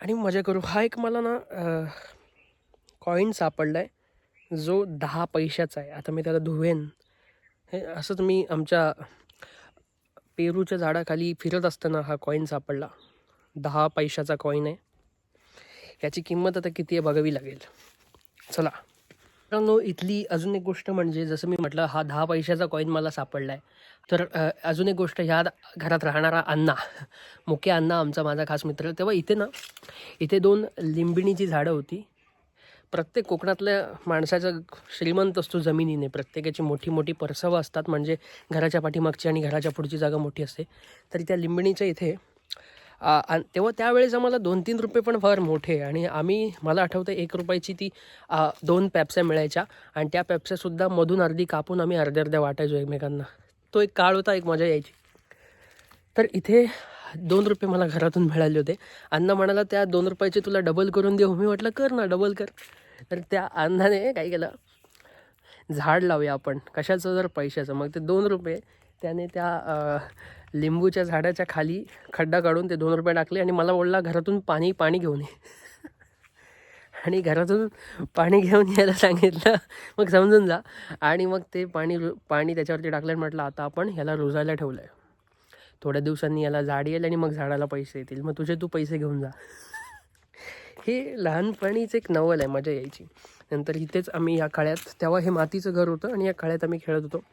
आणि मजा करू. हा एक मला ना कॉईन सापडला आहे जो 10 पैशाचा आहे. आता मी त्याला धुवेन. हे असंच मी आमच्या पेरूच्या झाडाखाली फिरत असताना हा कॉईन सापडला. 10 पैशाचा कॉईन आहे. याची किंमत आता किती आहे बघावी लागेल. चला मित्रांनो, इथली अजून एक गोष्ट म्हणजे जसं मी म्हटलं हा 10 पैशाचा कॉईन मला सापडला आहे. तर अजून एक गोष्ट, ह्या घरात राहणारा अण्णा, मुके अण्णा आमचा माझा खास मित्र. तेव्हा इथे ना, इथे 2 लिंबिणीची झाडं होती. प्रत्येक कोकणातल्या माणसाचा श्रीमंत असतो जमिनीने. प्रत्येकाची मोठी मोठी परसवं असतात, म्हणजे घराच्या पाठीमागची आणि घराच्या पुढची जागा मोठी असते. तरी त्या लिंबिणीच्या इथे तेव्हा त्यावेळेस आम्हाला 2-3 रुपये पण फार मोठे. आणि मला आठवतं 1 रुपयाची ती 2 पेप्स्या मिळायच्या. आणि त्या पेप्स्यासुद्धा मधून अर्धी कापून आम्ही अर्ध्या अर्ध्या वाटायचो एकमेकांना. तो एक काळ होता, एक मजा यायची. तर इथे 2 रुपये मला घरातून मिळाले होते. अण्णा म्हणाला त्या 2 रुपयाचे तुला डबल करून देऊ. मी म्हटलं कर ना, डबल कर. तर त्या अण्णाने काय केलं, झाड लावूया आपण, कशाचं, जर पैशाचं. मग ते 2 रुपये त्याने त्या लिंबूच्या झाडाच्या खाली खड्डा काढून ते 2 रुपये टाकले आणि मला बोलला घरातून पाणी घेऊन ये. आणि घरातून पाणी घेऊन यायला सांगितलं. मग समजून जा. आणि मग ते पाणी त्याच्यावरती टाकलं आणि म्हटलं आता आपण ह्याला रुजायला ठेवलं आहे. थोड्या दिवसांनी याला झाड येईल आणि मग झाडाला पैसे येतील. मग तू पैसे घेऊन जा. हे लहानपणीच एक नवल आहे, मजा यायची. नंतर इथेच आम्ही या काळ्यात, तेव्हा हे मातीचं घर होतं आणि या काळ्यात आम्ही खेळत होतो.